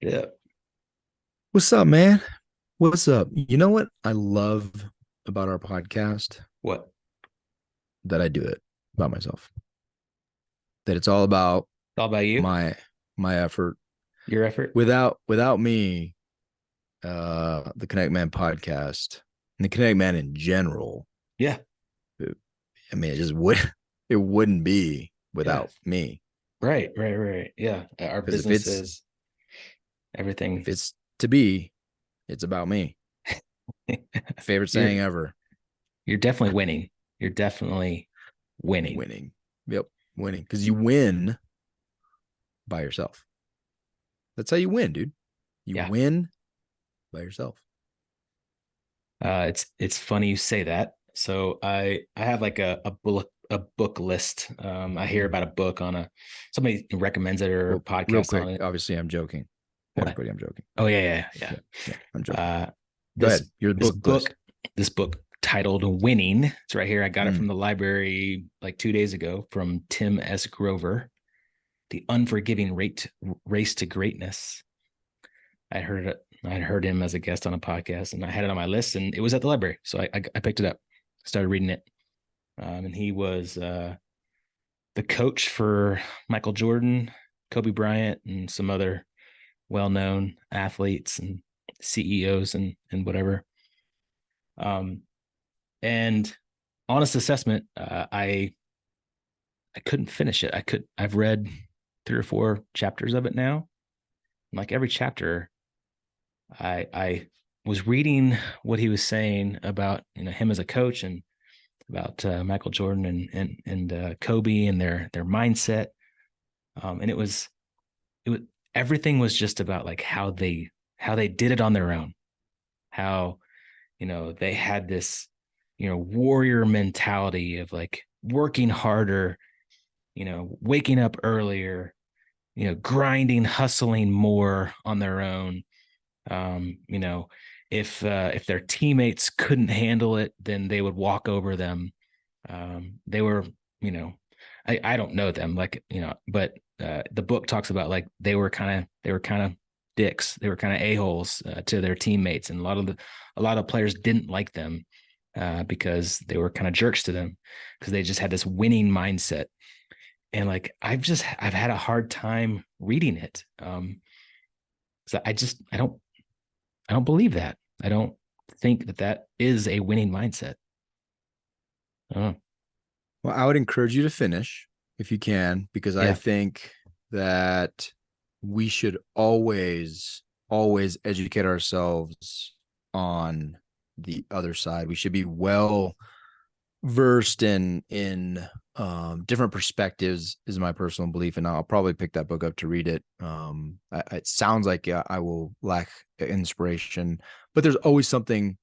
Yeah. What's up, man? What's up? You know what I love about our podcast? What? That I do it by myself. That it's all about It's all about you, my effort. your effort. Without me, the Kinetic Man podcast and the Kinetic Man in general, Yeah. I mean, it just would it wouldn't be Yeah. without me. Right. Right. Right. Yeah. Our Because business is if everything. it's to be, it's about me. Favorite You're saying ever. you're definitely winning. You're definitely winning. Winning. Yep, winning. Because you win by yourself. That's how you win, dude. You Yeah. win by yourself. It's funny you say that. So I have like a book list. I hear about a book on a somebody recommends it or Well, real podcast quick, on it. obviously, I'm joking. What? Everybody, I'm joking. Oh yeah, yeah, Yeah, yeah, I'm yeah. joking. Go This ahead. Your this book list. book this book titled Winning. It's right here. I got it Mm. from the library like 2 days ago from Tim S. Grover. The Unforgiving Race to Greatness. I'd heard him as a guest on a podcast, and I had it on my list, and it was at the library, so I picked it up, started reading it, and he was the coach for Michael Jordan, Kobe Bryant, and some other well-known athletes and CEOs and whatever. Um, and honest assessment, I couldn't finish it. I've read 3 or 4 chapters of it now. And like every chapter, I was reading what he was saying about him as a coach and about Michael Jordan and Kobe and their mindset. And it was everything was just about like how they did it on their own. How they had this warrior mentality of like working harder, waking up earlier, grinding, hustling more on their own. Um, you know, if their teammates couldn't handle it, then they would walk over them. They were, you know, I don't know them, like, but the book talks about like they were kind of dicks. They were kind of a-holes to their teammates, and a lot of players didn't like them because they were kind of jerks to them because they just had this winning mindset. And like I've had a hard time reading it. So I don't believe that. I don't think that that is a winning mindset. Oh, Well, I would encourage you to finish if you can, because I yeah, think that we should always educate ourselves on the other side. We should be well versed in different perspectives is my personal belief, and I'll probably pick that book up to read it. It sounds like I will lack inspiration, but there's always something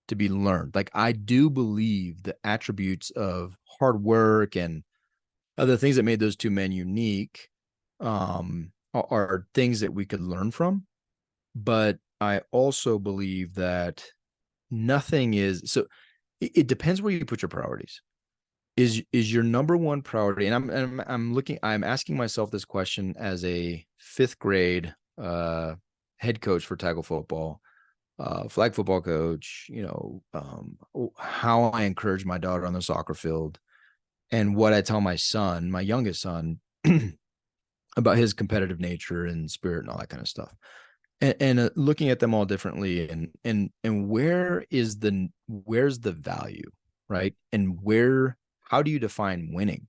to be learned. Like, I do believe the attributes of hard work and other things that made those two men unique are things that we could learn from, but I also believe that nothing is so. It depends where you put your priorities. Is your number one priority, and I'm asking myself this question as a fifth grade head coach for tackle football, flag football coach, how I encourage my daughter on the soccer field, and what I tell my son, my youngest son, about his competitive nature and spirit and all that kind of stuff. And looking at them all differently, and where's the value, right? And how do you define winning?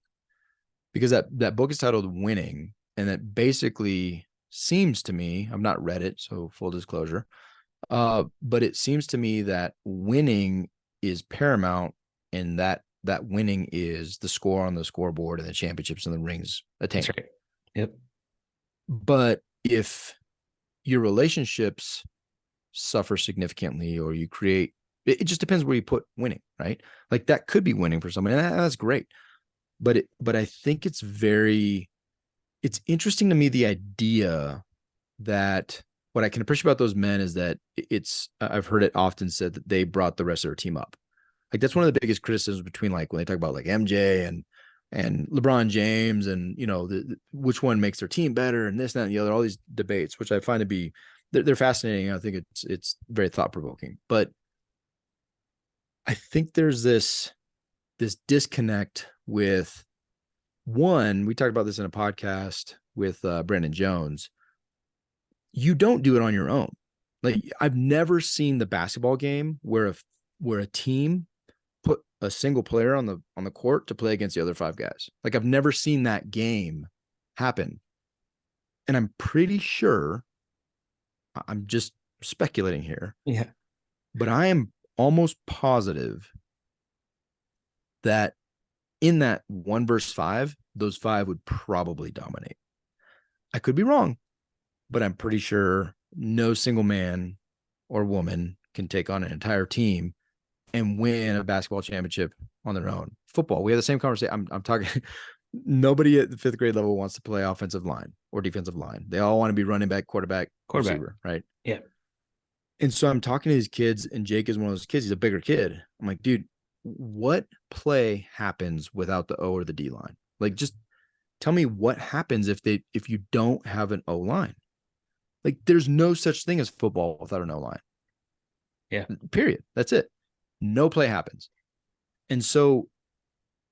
Because that book is titled Winning, and that basically seems to me, I've not read it, so full disclosure, but it seems to me that winning is paramount, and that winning is the score on the scoreboard and the championships and the rings that's attained. right. Yep. But if your relationships suffer significantly, or you create, it just depends where you put winning, right? Like, that could be winning for somebody, and that's great. But I think it's interesting to me, the idea that what I can appreciate about those men is that I've heard it often said that they brought the rest of their team up. Like, that's one of the biggest criticisms between, like, when they talk about like MJ and and LeBron James, and which one makes their team better, and this, that, and the other, all these debates, which I find to be they're fascinating. I think it's very thought provoking, but I think there's this disconnect with one. We talked about this in a podcast with Brandon Jones. You don't do it on your own. Like, I've never seen the basketball game where a team put a single player on the court to play against the other five guys. Like, I've never seen that game happen. And I'm pretty sure, I'm just speculating here, Yeah. but I am almost positive that in that 1 versus 5, those 5 would probably dominate. I could be wrong, but I'm pretty sure no single man or woman can take on an entire team and win a basketball championship on their own. Football, we have the same conversation. I'm talking. Nobody at the 5th grade level wants to play offensive line or defensive line. They all want to be running back, quarterback, receiver, right? Yeah. And so I'm talking to these kids, and Jake is one of those kids. He's a bigger kid. I'm like, dude, what play happens without the O or the D line? Like, just tell me what happens if you don't have an O line. Like, there's no such thing as football without an O line. Yeah. Period. That's it. No play happens. And so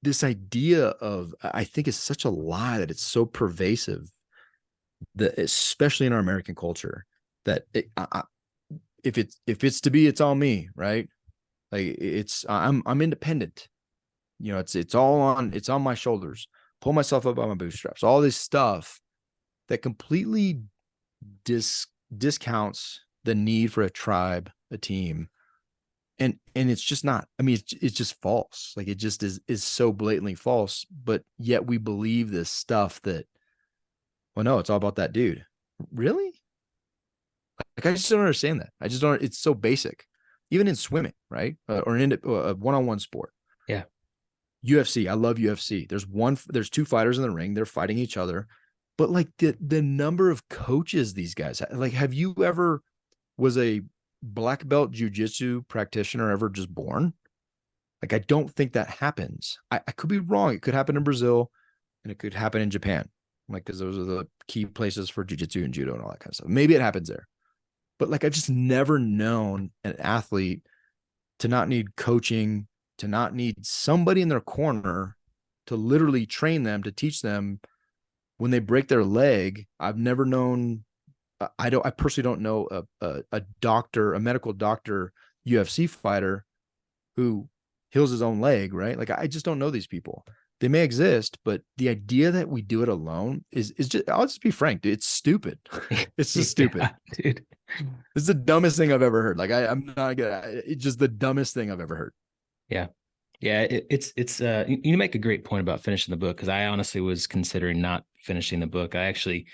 this idea of, I think, is such a lie that it's so pervasive, that especially in our American culture, that if it's to be, it's all me, right? Like, I'm independent. It's on my shoulders. Pull myself up by my bootstraps. All this stuff that completely discounts the need for a tribe, a team. And it's just not. I mean, it's just false. Like, it just is so blatantly false. But yet we believe this stuff that, well, no, it's all about that dude. Really? Like, I just don't understand that. I just don't. It's so basic. Even in swimming, right? Or in a one-on-one sport. Yeah. UFC. I love UFC. There's 2 fighters in the ring. They're fighting each other. But like, the number of coaches these guys have. Like, have you ever was a black belt jiu-jitsu practitioner ever just born? Like, I don't think that happens. I could be wrong. It could happen in Brazil, and it could happen in Japan. Like, because those are the key places for jiu-jitsu and judo and all that kind of stuff. Maybe it happens there. But like, I've just never known an athlete to not need coaching, to not need somebody in their corner to literally train them, to teach them when they break their leg. I've never known. I personally don't know a doctor, a medical doctor, UFC fighter who heals his own leg, right? Like, I just don't know these people. They may exist, but the idea that we do it alone is just, I'll just be frank, dude, it's stupid. It's just stupid. Yeah, dude. It's the dumbest thing I've ever heard. Like, I'm not gonna, it's just the dumbest thing I've ever heard. Yeah. Yeah. It's you make a great point about finishing the book, because I honestly was considering not finishing the book. I actually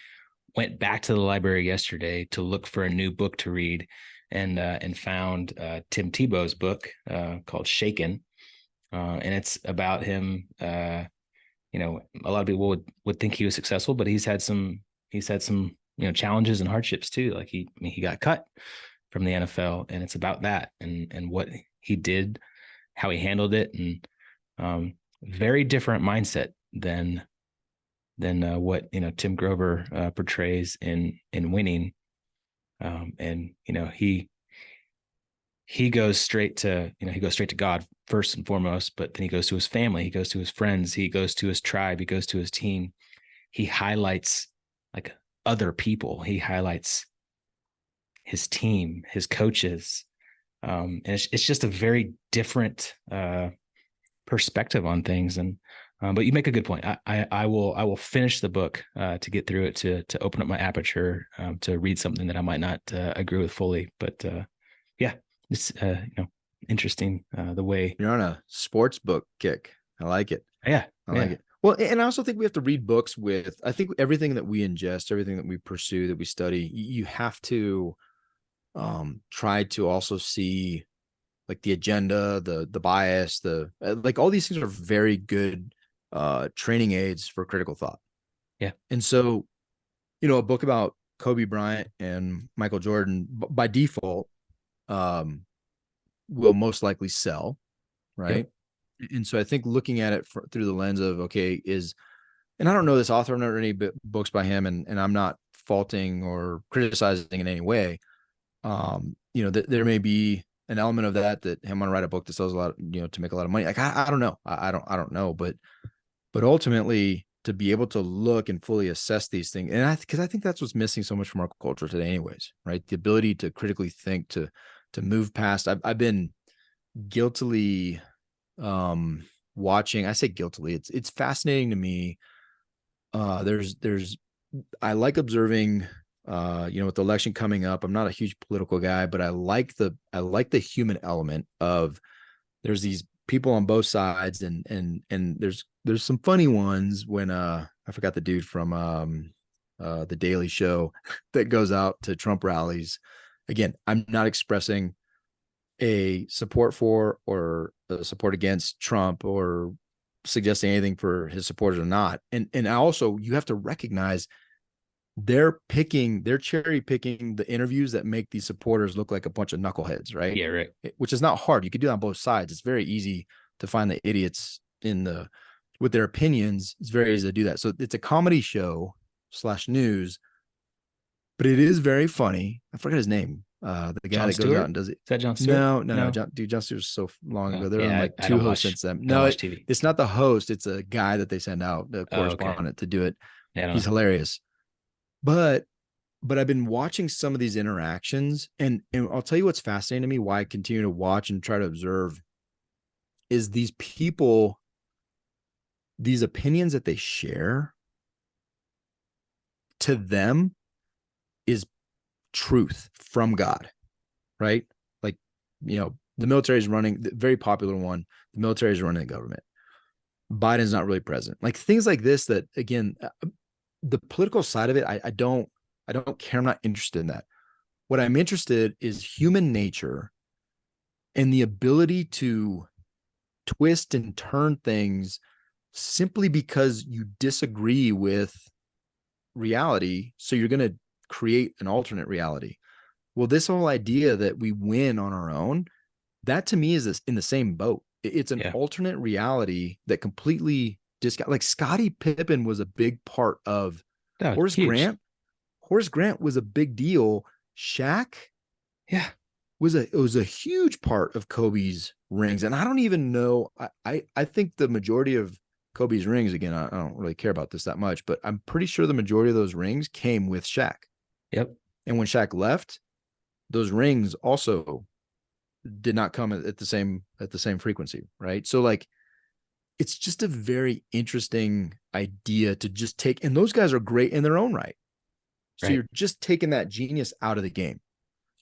went back to the library yesterday to look for a new book to read, and found Tim Tebow's book called Shaken. And it's about him. A lot of people would think he was successful, but he's had some challenges and hardships too. Like, he got cut from the NFL, and it's about that and what he did, how he handled it, and very different mindset than what Tim Grover portrays in winning. And he goes straight to God first and foremost, but then he goes to his family, he goes to his friends, he goes to his tribe, he goes to his team. He highlights like other people. He highlights his team, his coaches. And it's just a very different perspective on things. And but you make a good point. I will finish the book to get through it, to open up my aperture to read something that I might not agree with fully. But yeah, it's interesting the way You're on a sports book kick. I like it. Yeah, I like it. Well, and I also think we have to read books with, I think everything that we ingest, everything that we pursue, that we study, you have to try to also see like the agenda, the bias, like all these things are very good training aids for critical thought. Yeah. And so, a book about Kobe Bryant and Michael Jordan by default will most likely sell, right? Yep. And so I think looking at it through the lens of, okay, and I don't know this author, I've never read any books by him, and I'm not faulting or criticizing in any way. There may be an element of that him want to write a book that sells a lot, to make a lot of money. Like, I don't know. I don't know, but ultimately to be able to look and fully assess these things. And because I think that's what's missing so much from our culture today anyways, right? The ability to critically think, to move past. I've been guiltily watching. I say guiltily. It's fascinating to me. There's I like observing, with the election coming up. I'm not a huge political guy, but I like the human element of, there's these people on both sides, and there's some funny ones when I forgot the dude from the Daily Show that goes out to Trump rallies. Again, I'm not expressing a support for or a support against Trump or suggesting anything for his supporters or not. And also, you have to recognize they're cherry picking the interviews that make these supporters look like a bunch of knuckleheads, right? Yeah, right. Which is not hard. You could do that on both sides. It's very easy to find the idiots with their opinions. It's very easy to do that. So it's a comedy show / news, but it is very funny. I forgot his name. The guy Jon that goes Stewart? out and does it. Is that Jon Stewart? No. Jon Stewart's so long ago. They're on Yeah, like I two don't hosts watch. since then. I don't No, watch TV. it's not the host. It's a guy that they send out, the correspondent, to do it. Yeah, He's hilarious. But I've been watching some of these interactions, and I'll tell you what's fascinating to me, why I continue to watch and try to observe, is these people, these opinions that they share, to them is truth from God, right? Like, the military is running, the very popular one, the military is running the government. Biden's not really president. Like, things like this, that, again, the political side of it, I don't care. I'm not interested in that. What I'm interested is human nature and the ability to twist and turn things simply because you disagree with reality. So you're going to create an alternate reality. Well, this whole idea that we win on our own, that to me is in the same boat. It's an alternate reality that completely like Scottie Pippen was a big part of Horace Grant. Horace Grant was a big deal. Shaq, was a huge part of Kobe's rings. And I don't even know. I think the majority of Kobe's rings, again, I don't really care about this that much, but I'm pretty sure the majority of those rings came with Shaq. Yep. And when Shaq left, those rings also did not come at the same frequency, right? So, like, it's just a very interesting idea to just take, and those guys are great in their own right. So you're just taking that genius out of the game.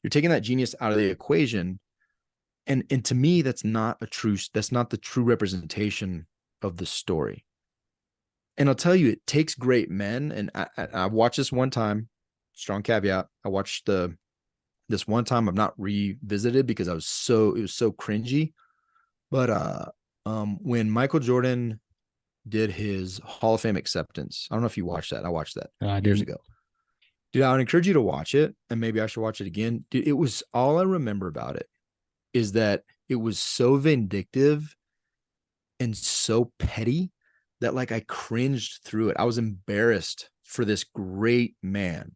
You're taking that genius out of the equation. And to me, that's not the true representation of the story. And I'll tell you, it takes great men. And I watched this one time, strong caveat. I watched this one time. I've not revisited because it was so cringy. But when Michael Jordan did his Hall of Fame acceptance, I don't know if you watched that. I watched that years ago. Dude, I would encourage you to watch it, and maybe I should watch it again. Dude, it was, all I remember about it is that it was so vindictive and so petty that, like, I cringed through it. I was embarrassed for this great man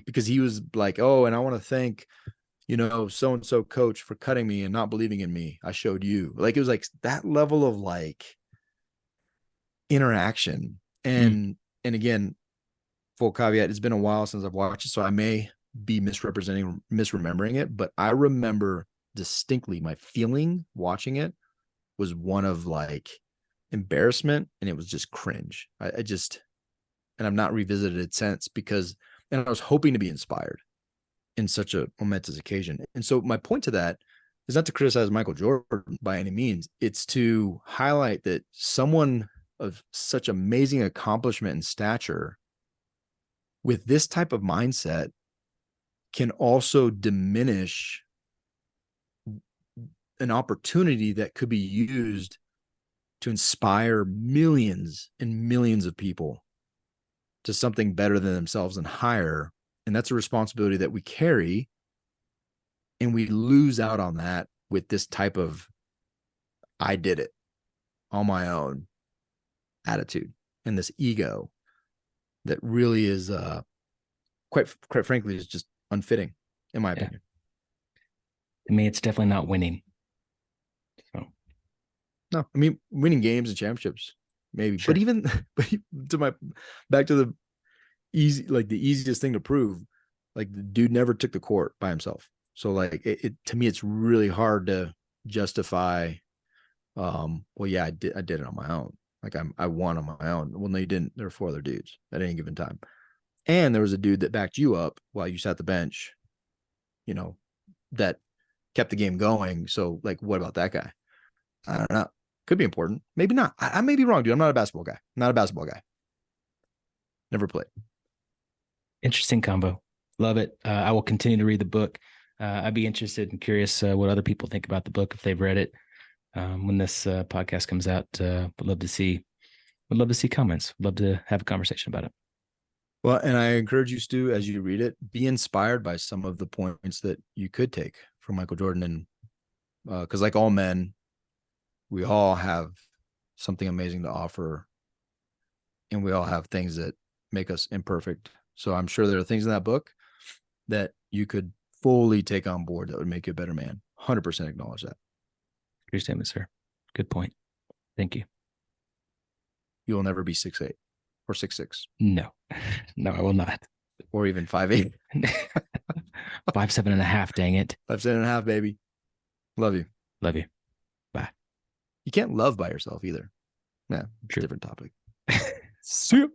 because he was like, oh, and I want to thank, so-and-so coach for cutting me and not believing in me. I showed you. Like, it was like that level of, like, interaction. And again, full caveat, it's been a while since I've watched it, so I may be misremembering it, but I remember distinctly my feeling watching it was one of, like, embarrassment, and it was just cringe. And I've not revisited it since, and I was hoping to be inspired in such a momentous occasion. And so my point to that is not to criticize Michael Jordan by any means. It's to highlight that someone of such amazing accomplishment and stature with this type of mindset can also diminish an opportunity that could be used to inspire millions and millions of people to something better than themselves and higher. And that's a responsibility that we carry. And we lose out on that with this type of, I did it. on my own attitude and this ego that really is quite frankly is just unfitting, in my opinion. To me, it's definitely not winning. So No, I mean winning games and championships, maybe. sure. But even but to my back to the easiest thing to prove, like the dude never took the court by himself. So like it to me, it's really hard to justify. Well, yeah, I did it on my own. Like I won on my own. Well, no, you didn't. There were 4 other dudes at any given time. And there was a dude that backed you up while you sat the bench, you know, that kept the game going. So like, what about that guy? I don't know. Could be important. Maybe not. I may be wrong, dude. I'm not a basketball guy. I'm not a basketball guy. Never played. Interesting combo. Love it. I will continue to read the book. I'd be interested and curious what other people think about the book if they've read it. When this podcast comes out, would love to see. Would love to see comments. Would love to have a conversation about it. Well, and I encourage you, Stu, as you read it, be inspired by some of the points that you could take from Michael Jordan. And because like all men, we all have something amazing to offer. And we all have things that make us imperfect. So I'm sure there are things in that book that you could fully take on board that would make you a better man. 100% acknowledge that. Your statement, sir. Good point. Thank you. You will never be 6'8" or 6'6" No, no, I will not. or even 5'8". 5'7.5". Dang it. 5'7.5", baby. Love you. Love you. Bye. You can't love by yourself either. Yeah, True. different topic. See you.